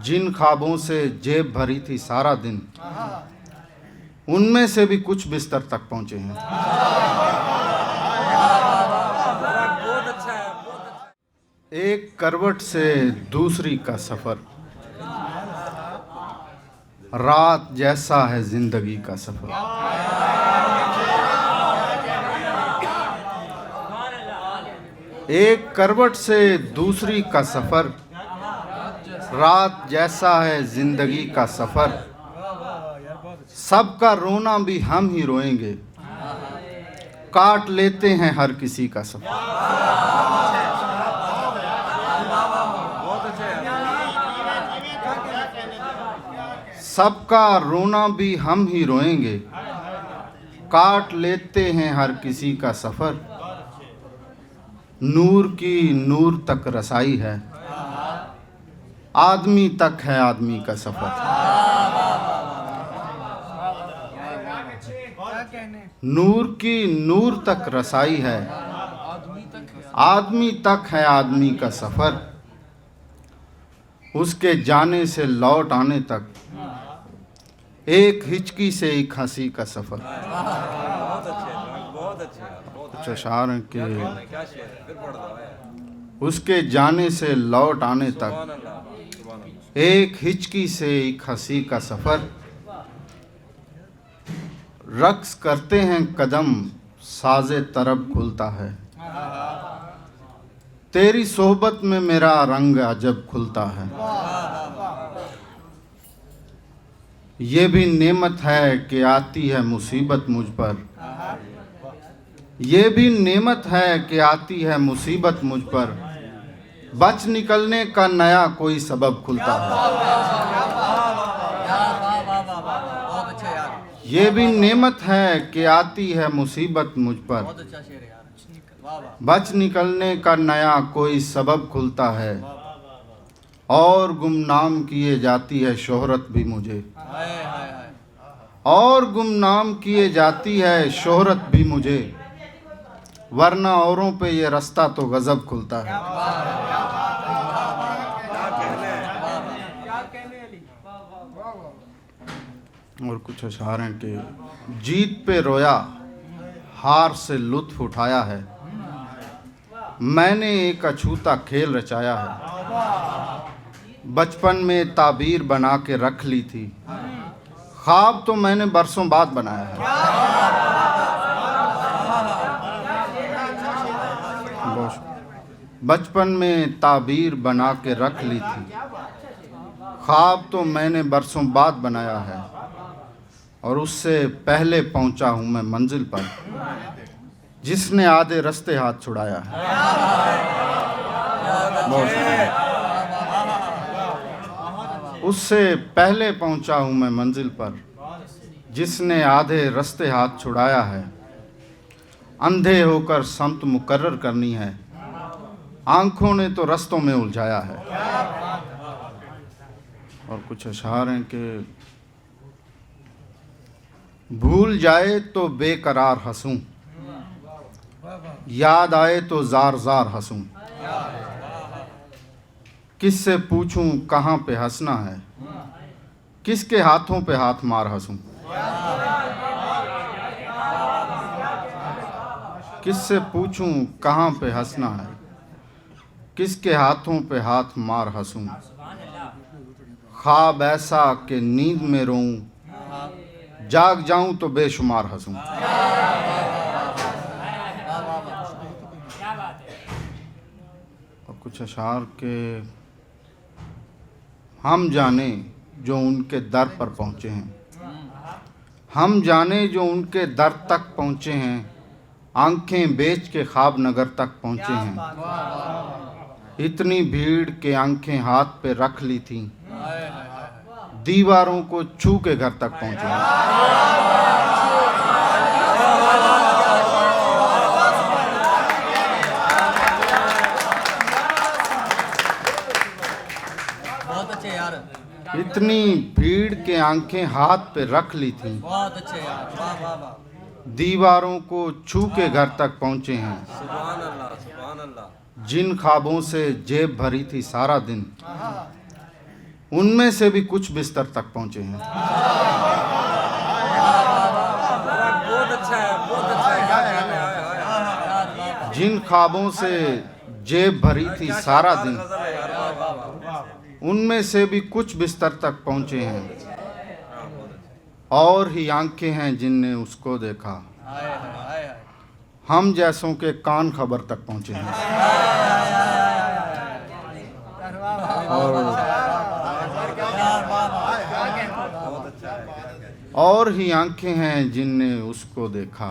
जिन ख्वाबों से जेब भरी थी सारा दिन, उनमें से भी कुछ बिस्तर तक पहुंचे हैं। एक करवट से दूसरी का सफर, रात जैसा है जिंदगी का सफर। एक करवट से दूसरी का सफर, रात जैसा है जिंदगी का सफर। सबका रोना भी हम ही रोएंगे, काट लेते हैं हर किसी का सफर। सबका रोना भी हम ही रोएंगे, काट लेते हैं हर किसी का सफर। नूर की नूर तक रसाई है, आदमी तक है आदमी का सफर। नूर की नूर तक रसाई है, आदमी तक है आदमी का सफर। उसके जाने से लौट आने तक, एक हिचकी से एक हंसी का सफर। कुछ अशार हैं कि उसके जाने से लौट आने तक, एक हिचकी से एक हंसी का सफर। रक्स करते हैं कदम, साजे तरब खुलता है। तेरी सोहबत में मेरा रंग अजब खुलता है। ये भी नेमत है कि आती है मुसीबत मुझ पर। ये भी नेमत है कि आती है मुसीबत मुझ पर। बच निकलने का नया कोई सबब खुलता है। ये भी नेमत है कि आती है मुसीबत मुझ पर। बच निकलने का नया कोई सबब खुलता है। और गुमनाम किए जाती है शोहरत भी मुझे। और गुमनाम किए जाती है शोहरत भी मुझे। वरना औरों पे ये रास्ता तो गजब खुलता है। और कुछ अशार हैं कि जीत पे रोया, हार से लुत्फ उठाया है। मैंने एक अछूता खेल रचाया है। बचपन में ताबीर बना के रख ली थी, ख्वाब तो मैंने बरसों बाद बनाया है। बचपन में ताबीर बना के रख ली थी, ख्वाब तो मैंने बरसों बाद बनाया है। और उससे पहले पहुंचा हूं मैं मंजिल पर, जिसने आधे रास्ते हाथ छुड़ाया है। उससे पहले पहुंचा हूं मैं मंजिल पर, जिसने आधे रास्ते हाथ छुड़ाया है। अंधे होकर समत मुकर्रर करनी है, आंखों ने तो रास्तों में उलझाया है। और कुछ अशार हैं कि भूल जाए तो बेकरार हंसूं, याद आए तो जार जार हंसूं। किससे पूछूं कहाँ पे हंसना है, किसके हाथों पे हाथ मार हंसूं। किससे पूछूं कहाँ पे हंसना है, किसके हाथों पे हाथ मार हंसूं। ख्वाब ऐसा कि नींद में रोऊं, जाग जाऊं तो बेशुमार हंसूं। और कुछ अशार के हम जाने जो उनके दर पर पहुंचे हैं। हम जाने जो उनके दर तक पहुंचे हैं। आंखें बेच के ख्वाब नगर तक पहुंचे हैं। इतनी भीड़ के आंखें हाथ पे रख ली थी, दीवारों को छू के घर तक पहुंचे हैं। बहुत अच्छे यार। इतनी भीड़ के आंखें हाथ पे रख ली थी, बहुत अच्छे यार, वाह वाह वाह। दीवारों को छू के घर तक पहुंचे हैं। सुभान अल्लाह। जिन ख्वाबों से जेब भरी थी सारा दिन, उनमें से भी कुछ बिस्तर तक पहुंचे हैं। बहुत अच्छा है, बहुत अच्छा है। क्या कहने आए, जिन ख्वाबों से जेब भरी थी सारा दिन, गजल है यार, वाह, वाह, वाह। उनमें से भी कुछ बिस्तर तक पहुंचे हैं। और ही आंखें हैं जिनने उसको देखा, हाय हाय हाय हाय। हम जैसों के कान खबर तक पहुंचे हैं। और ही आंखें हैं जिनने उसको देखा,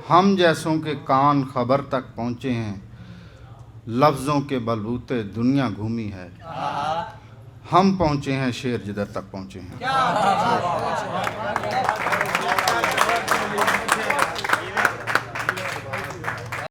हम जैसों के कान खबर तक पहुंचे हैं। लफ्ज़ों के बलबूते दुनिया घूमी है, हम पहुंचे हैं शेर जिधर तक पहुंचे हैं।